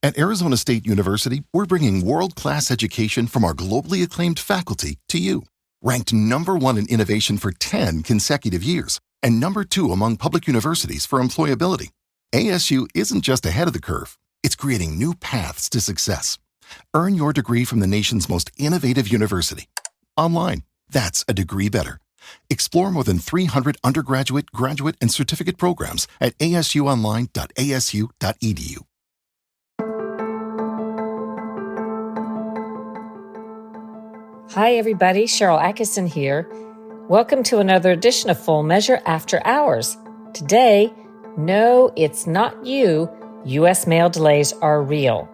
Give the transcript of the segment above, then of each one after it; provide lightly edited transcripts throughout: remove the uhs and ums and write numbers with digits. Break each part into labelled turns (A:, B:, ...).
A: At Arizona State University, we're bringing world-class education from our globally acclaimed faculty to you. Ranked #1 in innovation for 10 consecutive years and #2 among public universities for employability, ASU isn't just ahead of the curve, it's creating new paths to success. Earn your degree from the nation's most innovative university. Online, that's a degree better. Explore more than 300 undergraduate, graduate, and certificate programs at asuonline.asu.edu.
B: Hi, everybody. Sharyl Attkisson here. Welcome to another edition of Full Measure After Hours. Today, no, it's not you. U.S. mail delays are real.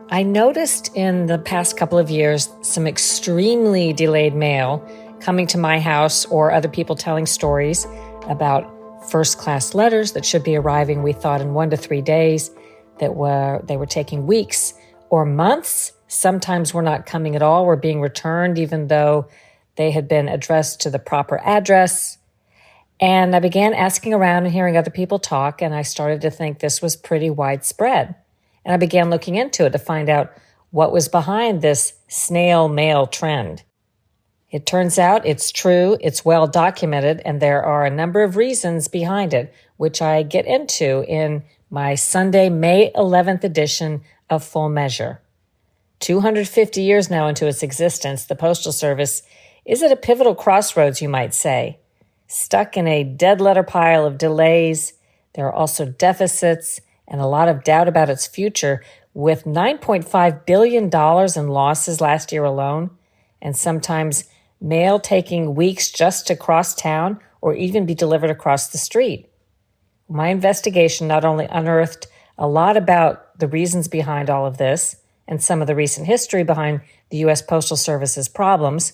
B: I noticed in the past couple of years some extremely delayed mail coming to my house or other people telling stories about first-class letters that should be arriving, we thought, in 1 to 3 days, they were taking weeks or months. Sometimes were not coming at all, were being returned even though they had been addressed to the proper address. And I began asking around and hearing other people talk, and I started to think this was pretty widespread. And I began looking into it to find out what was behind this snail mail trend. It turns out it's true, it's well documented, and there are a number of reasons behind it, which I get into in my Sunday, May 11th edition of Full Measure. 250 years now into its existence, the Postal Service is at a pivotal crossroads, you might say. Stuck in a dead letter pile of delays, there are also deficits and a lot of doubt about its future, with $9.5 billion in losses last year alone, and sometimes mail taking weeks just to cross town or even be delivered across the street. My investigation not only unearthed a lot about the reasons behind all of this, and some of the recent history behind the US Postal Service's problems,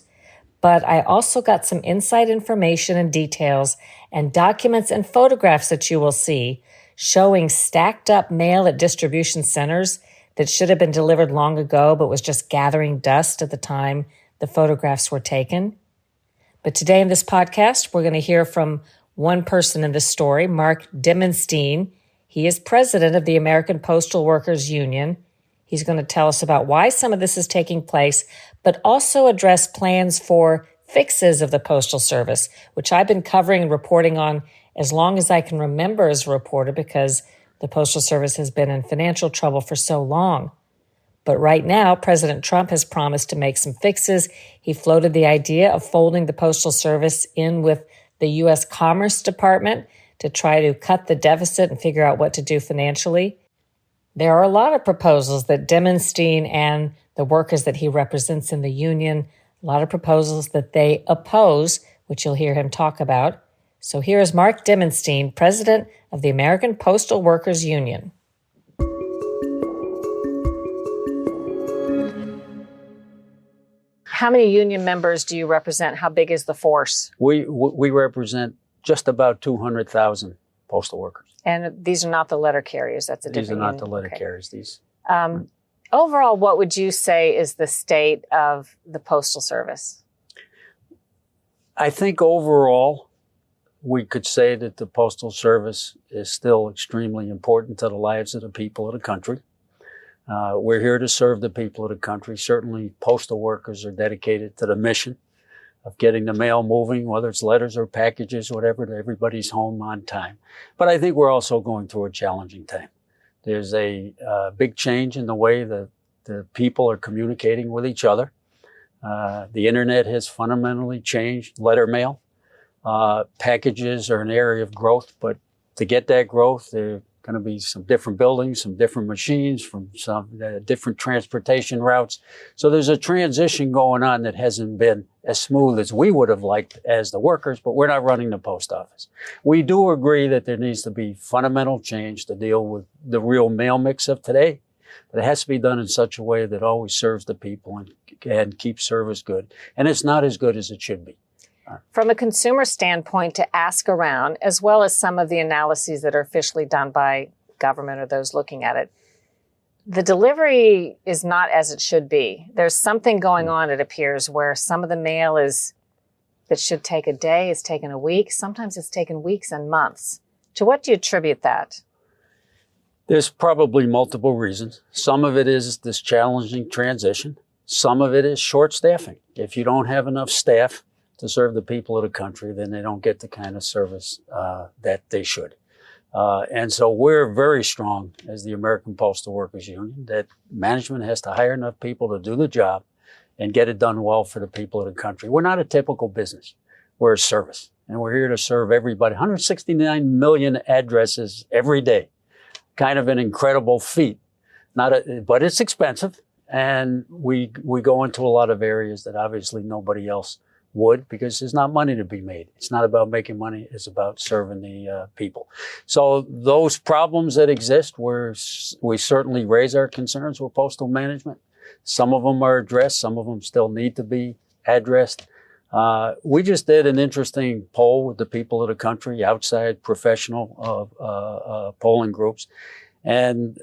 B: but I also got some inside information and details and documents and photographs that you will see showing stacked up mail at distribution centers that should have been delivered long ago but was just gathering dust at the time the photographs were taken. But today in this podcast, we're going to hear from one person in this story, Mark Dimenstein. He is president of the American Postal Workers Union. He's going to tell us about why some of this is taking place, but also address plans for fixes of the Postal Service, which I've been covering and reporting on as long as I can remember as a reporter because the Postal Service has been in financial trouble for so long. But right now, President Trump has promised to make some fixes. He floated the idea of folding the Postal Service in with the U.S. Commerce Department to try to cut the deficit and figure out what to do financially. There are a lot of proposals that Dimenstein and the workers that he represents in the union, a lot of proposals that they oppose, which you'll hear him talk about. So here is Mark Dimenstein, president of the American Postal Workers Union. How many union members do you represent? How big is the force?
C: We represent just about 200,000 postal workers.
B: And these are not the letter carriers. That's a different
C: These are not
B: union.
C: the letter
B: Okay.
C: carriers. These.
B: Overall, what would you say is the state of the Postal Service?
C: I think overall, we could say that the Postal Service is still extremely important to the lives of the people of the country. We're here to serve the people of the country. Certainly, postal workers are dedicated to the mission of getting the mail moving, whether it's letters or packages, whatever, to everybody's home on time. But I think we're also going through a challenging time. There's a big change in the way that the people are communicating with each other. The internet has fundamentally changed letter mail. Packages are an area of growth, but to get that growth, there are going to be some different buildings, some different machines, from some different transportation routes. So there's a transition going on that hasn't been as smooth as we would have liked as the workers, but we're not running the post office. We do agree that there needs to be fundamental change to deal with the real mail mix of today, but it has to be done in such a way that always serves the people and keeps service good. And it's not as good as it should be.
B: From a consumer standpoint, to ask around, as well as some of the analyses that are officially done by government or those looking at it, the delivery is not as it should be. There's something going on, it appears, where some of the mail that should take a day is taken a week. Sometimes it's taken weeks and months. To what do you attribute that?
C: There's probably multiple reasons. Some of it is this challenging transition. Some of it is short staffing. If you don't have enough staff to serve the people of the country, then they don't get the kind of service that they should. And so we're very strong as the American Postal Workers Union that management has to hire enough people to do the job and get it done well for the people of the country. We're not a typical business. We're a service, and we're here to serve everybody. 169 million addresses every day. Kind of an incredible feat. But it's expensive, and we go into a lot of areas that obviously nobody else would, because there's not money to be made. It's not about making money. It's about serving the people. So those problems that exist, we certainly raise our concerns with postal management. Some of them are addressed. Some of them still need to be addressed. We just did an interesting poll with the people of the country, outside professional polling groups. And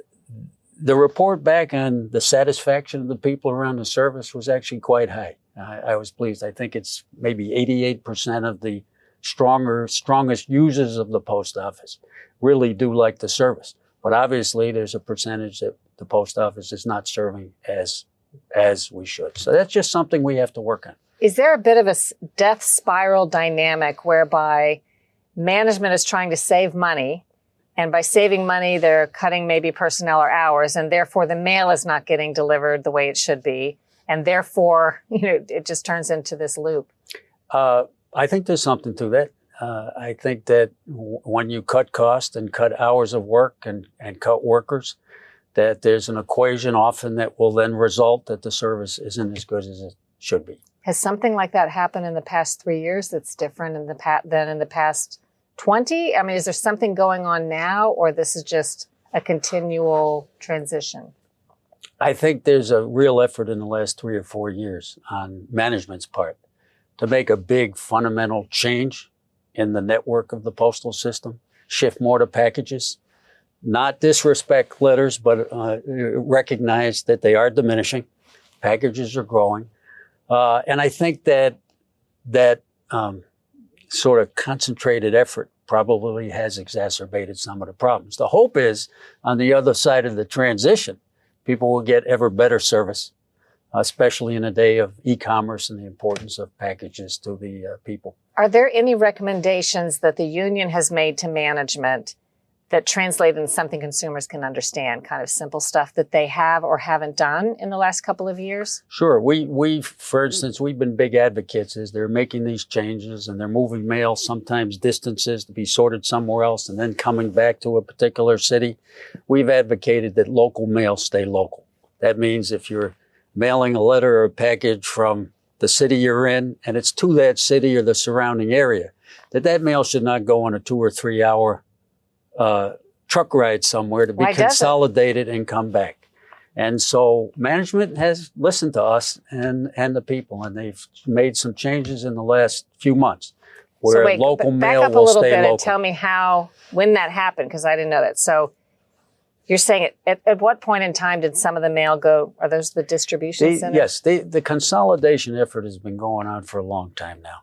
C: the report back on the satisfaction of the people around the service was actually quite high. I was pleased. I think it's maybe 88% of the strongest users of the post office really do like the service. But obviously there's a percentage that the post office is not serving as we should. So that's just something we have to work on.
D: Is there a bit of a death spiral dynamic whereby management is trying to save money, and by saving money, they're cutting maybe personnel or hours, and therefore the mail is not getting delivered the way it should be, and therefore, it just turns into this loop?
C: I think there's something to that. I think that when you cut costs and cut hours of work and cut workers, that there's an equation often that will then result that the service isn't as good as it should be.
D: Has something like that happened in the past 3 years that's different than in the past 20? I mean, is there something going on now, or this is just a continual transition?
C: I think there's a real effort in the last 3 or 4 years on management's part to make a big fundamental change in the network of the postal system, shift more to packages, not disrespect letters, but recognize that they are diminishing. Packages are growing. And I think that sort of concentrated effort probably has exacerbated some of the problems. The hope is, on the other side of the transition, people will get ever better service, especially in a day of e-commerce and the importance of packages to the people.
D: Are there any recommendations that the union has made to management that translate into something consumers can understand, kind of simple stuff that they have or haven't done in the last couple of years?
C: Sure. For instance, we've been big advocates as they're making these changes and they're moving mail sometimes distances to be sorted somewhere else and then coming back to a particular city. We've advocated that local mail stay local. That means if you're mailing a letter or a package from the city you're in and it's to that city or the surrounding area, that mail should not go on a 2 or 3 hour truck ride somewhere to be consolidated and come back. And so management has listened to us and the people, and they've made some changes in the last few months where local mail will stay local. Back up a little bit and
D: tell me when that happened, because I didn't know that. So you're saying at what point in time did some of the mail go? Are those the distribution centers?
C: Yes, the consolidation effort has been going on for a long time now.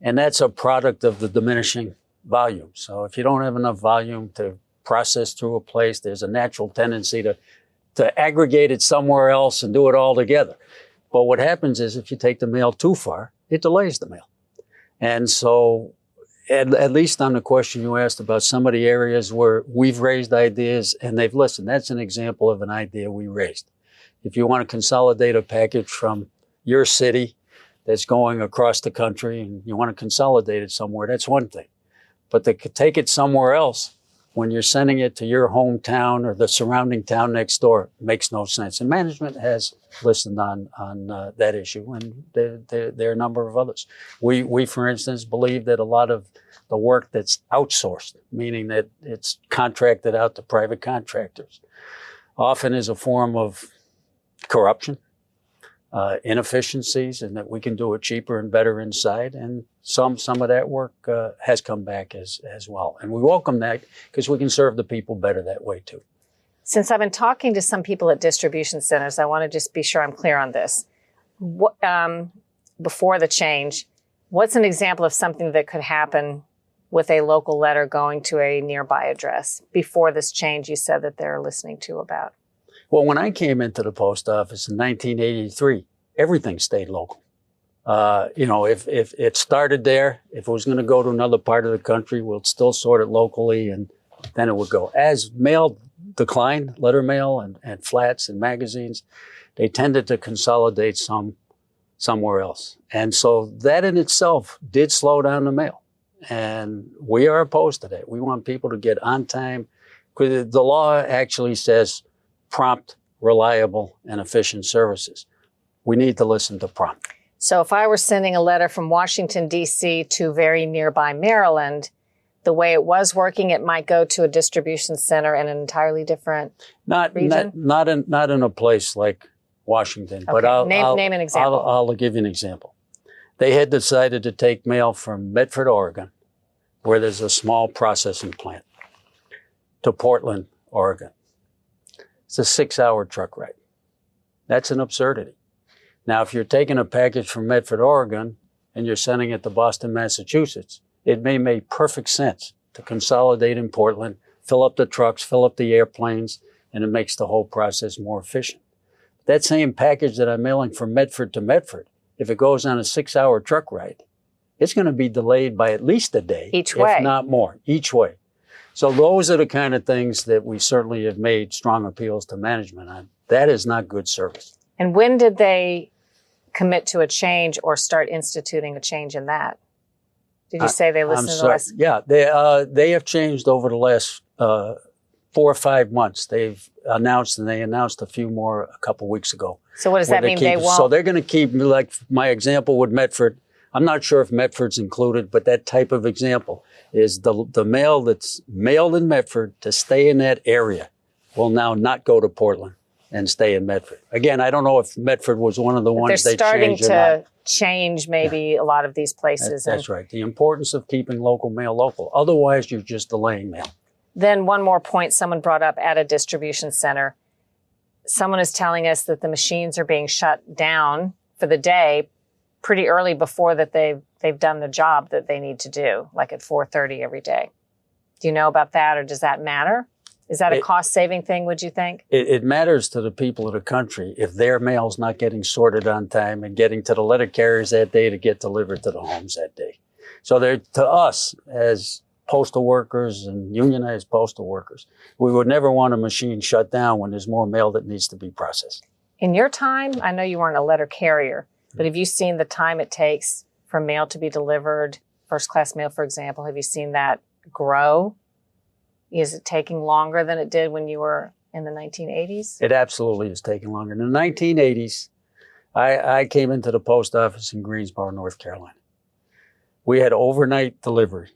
C: And that's a product of the diminishing volume. So if you don't have enough volume to process through a place, there's a natural tendency to aggregate it somewhere else and do it all together. But what happens is if you take the mail too far, it delays the mail. And so at least on the question you asked about some of the areas where we've raised ideas and they've listened, that's an example of an idea we raised. If you want to consolidate a package from your city that's going across the country and you want to consolidate it somewhere, that's one thing. But to take it somewhere else when you're sending it to your hometown or the surrounding town next door makes no sense. And management has listened on that issue, and there are a number of others. We, for instance, believe that a lot of the work that's outsourced, meaning that it's contracted out to private contractors, often is a form of corruption, inefficiencies, and that we can do it cheaper and better inside. And some of that work has come back as well. And we welcome that because we can serve the people better that way too.
D: Since I've been talking to some people at distribution centers, I want to just be sure I'm clear on this. Before the change, what's an example of something that could happen with a local letter going to a nearby address before this change you said that they're listening to about?
C: Well, when I came into the post office in 1983, everything stayed local. If it started there, if it was going to go to another part of the country, we'll still sort it locally, and then it would go. As mail declined, letter mail and flats and magazines, they tended to consolidate somewhere else. And so that in itself did slow down the mail. And we are opposed to that. We want people to get on time. Because the law actually says prompt, reliable, and efficient services. We need to listen to prompt.
D: So if I were sending a letter from Washington, D.C. to very nearby Maryland, the way it was working, it might go to a distribution center in an entirely different region?
C: Not in a place like Washington.
D: Okay.
C: But
D: Name an example.
C: I'll give you an example. They had decided to take mail from Medford, Oregon, where there's a small processing plant, to Portland, Oregon. It's a 6-hour truck ride. That's an absurdity. Now, if you're taking a package from Medford, Oregon, and you're sending it to Boston, Massachusetts, it may make perfect sense to consolidate in Portland, fill up the trucks, fill up the airplanes, and it makes the whole process more efficient. That same package that I'm mailing from Medford to Medford, if it goes on a 6-hour truck ride, it's going to be delayed by at least a day,
D: each way,
C: if not more, each way. So those are the kind of things that we certainly have made strong appeals to management on. That is not good service.
D: And when did they commit to a change or start instituting a change in that? Did you say they listened to the last?
C: Yeah, they have changed over the last 4 or 5 months. They've announced, and they announced a few more a couple weeks ago.
D: So what does that mean? They won't?
C: So they're going to keep, like my example with Medford. I'm not sure if Medford's included, but that type of example is the mail that's mailed in Medford to stay in that area will now not go to Portland and stay in Medford. Again, I don't know if Medford was one of the ones they changed or not.
D: They're starting to change maybe a lot of these places.
C: That's right. The importance of keeping local mail local. Otherwise, you're just delaying mail.
D: Then one more point someone brought up at a distribution center. Someone is telling us that the machines are being shut down for the day pretty early before that they've done the job that they need to do, like at 4:30 every day. Do you know about that, or does that matter? Is that a cost-saving thing, would you think? It matters to the people of the country if their mail's not getting sorted on time and getting to the letter carriers that day to get delivered to the homes that day. So to us, as postal workers and unionized postal workers, we would never want a machine shut down when there's more mail that needs to be processed. In your time, I know you weren't a letter carrier, but have you seen the time it takes for mail to be delivered, first-class mail, for example? Have you seen that grow? Is it taking longer than it did when you were in the 1980s? It absolutely is taking longer. In the 1980s, I came into the post office in Greensboro, North Carolina. We had overnight delivery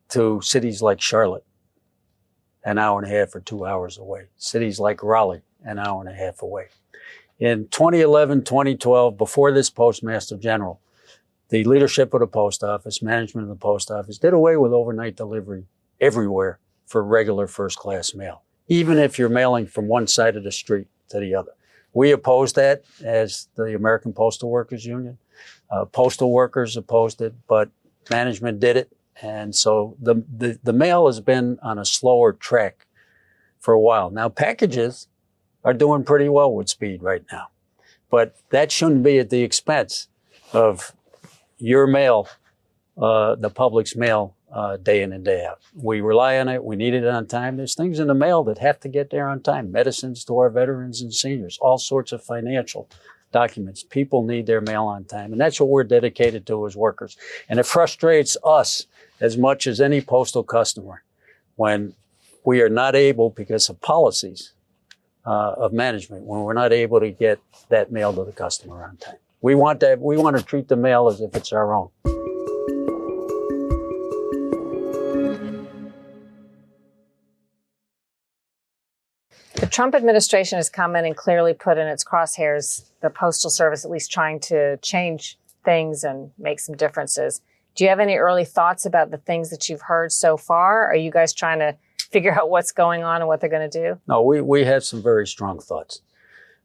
D: to cities like Charlotte, an hour and a half or 2 hours away. Cities like Raleigh, an hour and a half away. In 2011, 2012, before this Postmaster General, the leadership of the post office, management of the post office, did away with overnight delivery everywhere for regular first-class mail, even if you're mailing from one side of the street to the other. We opposed that as the American Postal Workers Union. Postal workers opposed it, but management did it. And so the mail has been on a slower track for a while. Now, packages are doing pretty well with speed right now, but that shouldn't be at the expense of your mail, the public's mail, day in and day out. We rely on it. We need it on time. There's things in the mail that have to get there on time. Medicines to our veterans and seniors, all sorts of financial documents. People need their mail on time. And that's what we're dedicated to as workers. And it frustrates us as much as any postal customer when we are not able, because of policies of management, when we're not able to get that mail to the customer on time. We want to treat the mail as if it's our own. The Trump administration has come in and clearly put in its crosshairs the Postal Service, at least trying to change things and make some differences. Do you have any early thoughts about the things that you've heard so far? Are you guys trying to figure out what's going on and what they're going to do? No, we have some very strong thoughts.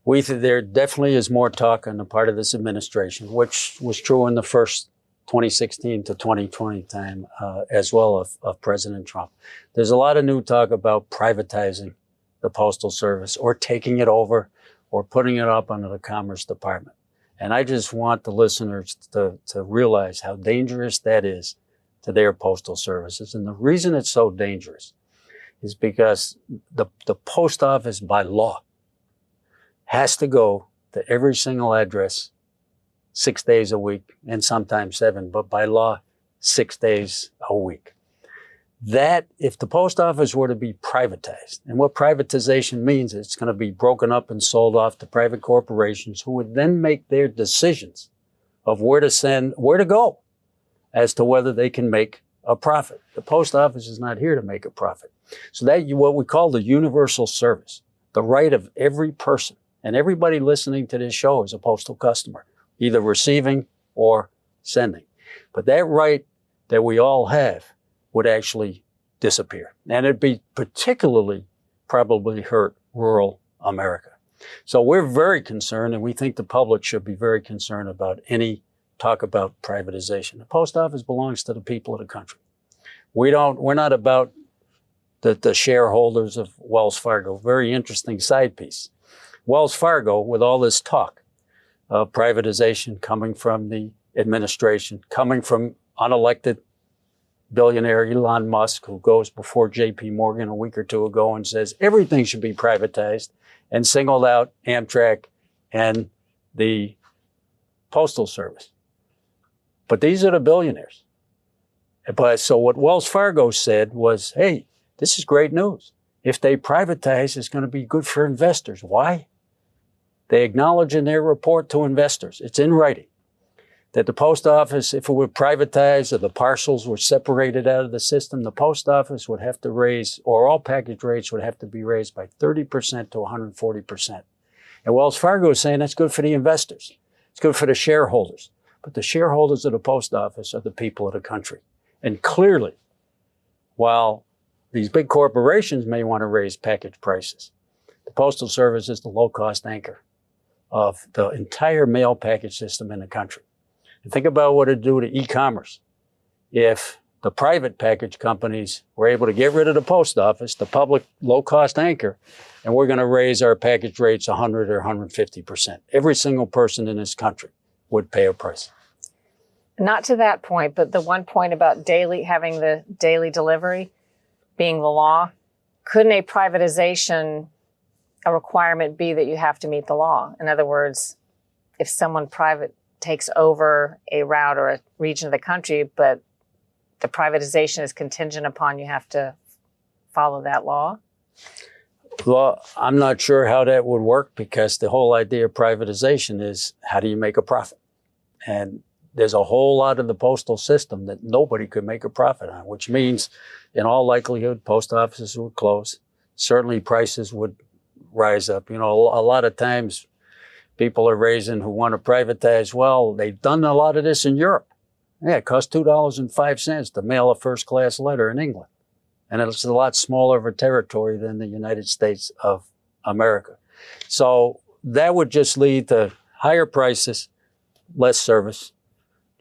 D: There definitely is more talk on the part of this administration, which was true in the first
C: 2016 to 2020 time as well of President Trump. There's a lot of new talk about privatizing the Postal Service or taking it over or putting it up under the Commerce Department. And I just want the listeners to realize how dangerous that is to their postal services. And the reason it's so dangerous is because the post office by law has to go to every single address 6 days a week and sometimes 7, but by law, 6 days a week. That, if the post office were to be privatized, and what privatization means, it's going to be broken up and sold off to private corporations who would then make their decisions of where to send, where to go, as to whether they can make a profit. The post office is not here to make a profit. So that what we call the universal service, the right of every person, and everybody listening to this show is a postal customer, either receiving or sending. But that right that we all have would actually disappear. And it'd be particularly probably hurt rural America. So we're very concerned, and we think the public should be very concerned about any talk about privatization. The post office belongs to the people of the country. We're not about the shareholders of Wells Fargo. Very interesting side piece. Wells Fargo, with all this talk of privatization coming from the administration, coming from unelected billionaire Elon Musk, who goes before JP Morgan a week or two ago and says everything should be privatized, and singled out Amtrak and the Postal Service. But these are the billionaires. But so what Wells Fargo said was, hey, this is great news. If they privatize, it's going to be good for investors. Why? They acknowledge in their report to investors, it's in writing, that the post office, if it were privatized or the parcels were separated out of the system, the post office would have to raise, or all package rates would have to be raised by 30% to 140%. And Wells Fargo is saying that's good for the investors. It's good for the shareholders. But the shareholders of the post office are the people of the country. And clearly, while these big corporations may want to raise package prices, the Postal Service is the low-cost anchor of the entire mail package system in the country. And think about what it'd do to e-commerce if the private package companies were able to get rid of the post office, the public low-cost anchor, and we're going to raise our package rates 100 or 150%. Every single person in this country would pay a price.
D: Not to that point, but the one point about having the daily delivery being the law, couldn't a privatization, a requirement be that you have to meet the law? In other words, if someone private takes over a route or a region of the country, but the privatization is contingent upon you have to follow that law?
C: Well, I'm not sure how that would work, because the whole idea of privatization is, how do you make a profit? And there's a whole lot of the postal system that nobody could make a profit on, which means in all likelihood, post offices would close. Certainly prices would rise up. You know, a lot of times people are raising who want to privatize. Well, they've done a lot of this in Europe. Yeah, it costs $2.05 to mail a first-class letter in England. And it's a lot smaller of a territory than the United States of America. So that would just lead to higher prices, less service,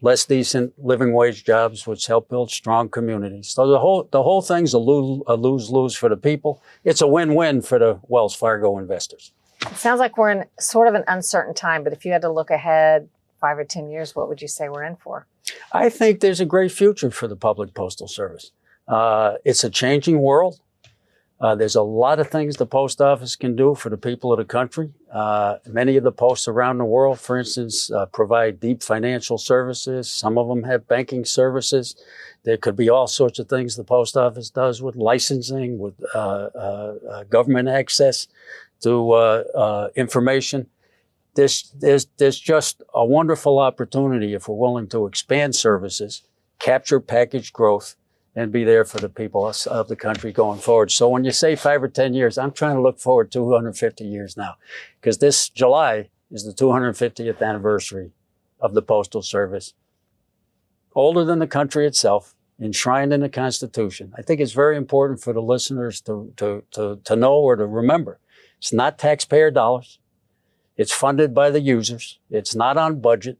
C: less decent living wage jobs, which help build strong communities. So the whole thing's a lose-lose for the people. It's a win-win for the Wells Fargo investors.
D: It sounds like we're in sort of an uncertain time, but if you had to look ahead 5 or 10 years, what would you say we're in for?
C: I think there's a great future for the public postal service. It's a changing world. There's a lot of things the post office can do for the people of the country. Many of the posts around the world, for instance, provide deep financial services. Some of them have banking services. There could be all sorts of things the post office does with licensing, with government access to information. There's just a wonderful opportunity if we're willing to expand services, capture package growth, and be there for the people of the country going forward. So when you say 5 or 10 years, I'm trying to look forward 250 years now, because this July is the 250th anniversary of the Postal Service. Older than the country itself, enshrined in the Constitution. I think it's very important for the listeners to know or to remember. It's not taxpayer dollars. It's funded by the users. It's not on budget.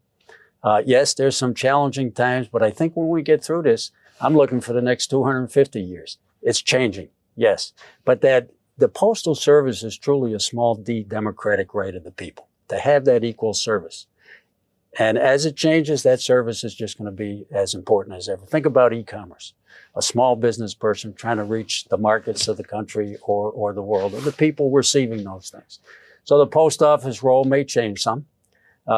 C: Yes, there's some challenging times, but I think when we get through this, I'm looking for the next 250 years. It's changing, yes. But that the Postal Service is truly a small d democratic right of the people to have that equal service. And as it changes, that service is just going to be as important as ever. Think about e-commerce. A small business person trying to reach the markets of the country or the world, or the people receiving those things. So the post office role may change some.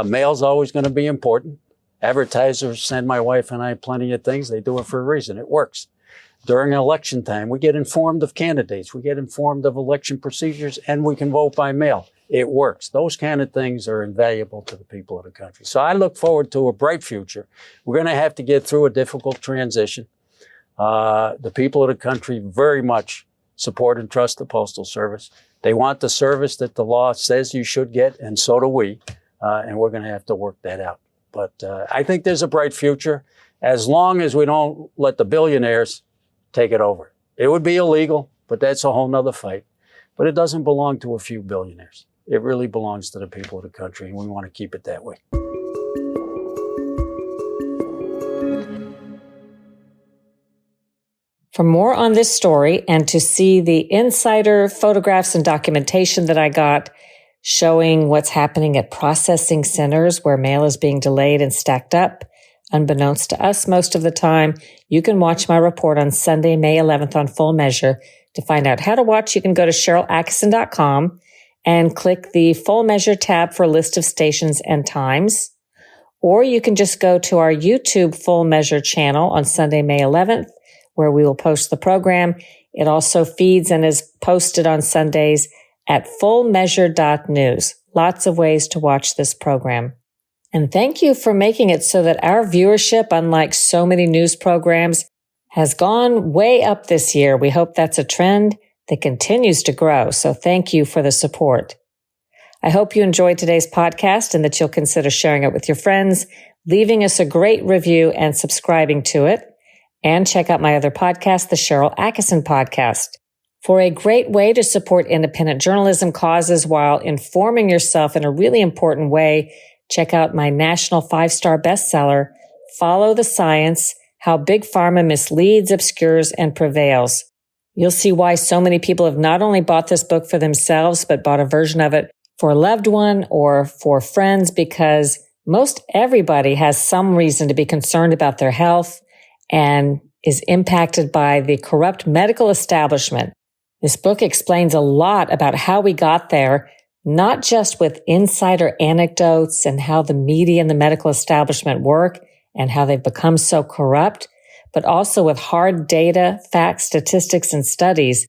C: Mail's always going to be important. Advertisers send my wife and I plenty of things. They do it for a reason. It works. During election time, we get informed of candidates. We get informed of election procedures, and we can vote by mail. It works. Those kind of things are invaluable to the people of the country. So I look forward to a bright future. We're going to have to get through a difficult transition. The people of the country very much support and trust the Postal Service. They want the service that the law says you should get, and so do we. And we're going to have to work that out. But I think there's a bright future as long as we don't let the billionaires take it over. It would be illegal, but that's a whole nother fight. But it doesn't belong to a few billionaires. It really belongs to the people of the country, and we want to keep it that way.
B: For more on this story and to see the insider photographs and documentation that I got showing what's happening at processing centers where mail is being delayed and stacked up, unbeknownst to us most of the time, you can watch my report on Sunday, May 11th on Full Measure. To find out how to watch, you can go to SharylAttkisson.com and click the Full Measure tab for a list of stations and times. Or you can just go to our YouTube Full Measure channel on Sunday, May 11th, where we will post the program. It also feeds and is posted on Sundays at fullmeasure.news. Lots of ways to watch this program. And thank you for making it so that our viewership, unlike so many news programs, has gone way up this year. We hope that's a trend that continues to grow. So thank you for the support. I hope you enjoyed today's podcast and that you'll consider sharing it with your friends, leaving us a great review and subscribing to it. And check out my other podcast, the Sharyl Attkisson Podcast. For a great way to support independent journalism causes while informing yourself in a really important way, check out my national 5-star bestseller, Follow the Science, How Big Pharma Misleads, Obscures, and Prevails. You'll see why so many people have not only bought this book for themselves, but bought a version of it for a loved one or for friends, because most everybody has some reason to be concerned about their health and is impacted by the corrupt medical establishment. This book explains a lot about how we got there, not just with insider anecdotes and how the media and the medical establishment work and how they've become so corrupt, but also with hard data, facts, statistics, and studies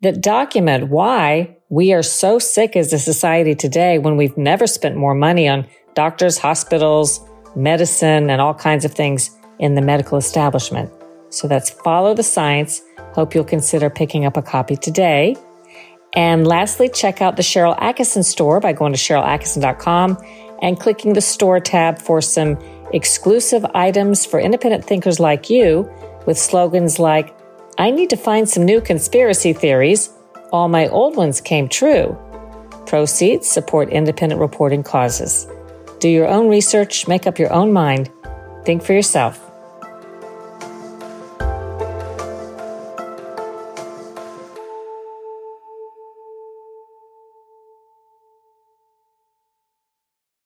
B: that document why we are so sick as a society today when we've never spent more money on doctors, hospitals, medicine, and all kinds of things in the medical establishment. So that's Follow the Science. Hope you'll consider picking up a copy today. And lastly, check out the Sharyl Attkisson store by going to SharylAttkisson.com and clicking the store tab for some exclusive items for independent thinkers like you with slogans like, I need to find some new conspiracy theories. All my old ones came true. Proceeds support independent reporting causes. Do your own research, make up your own mind. Think for yourself.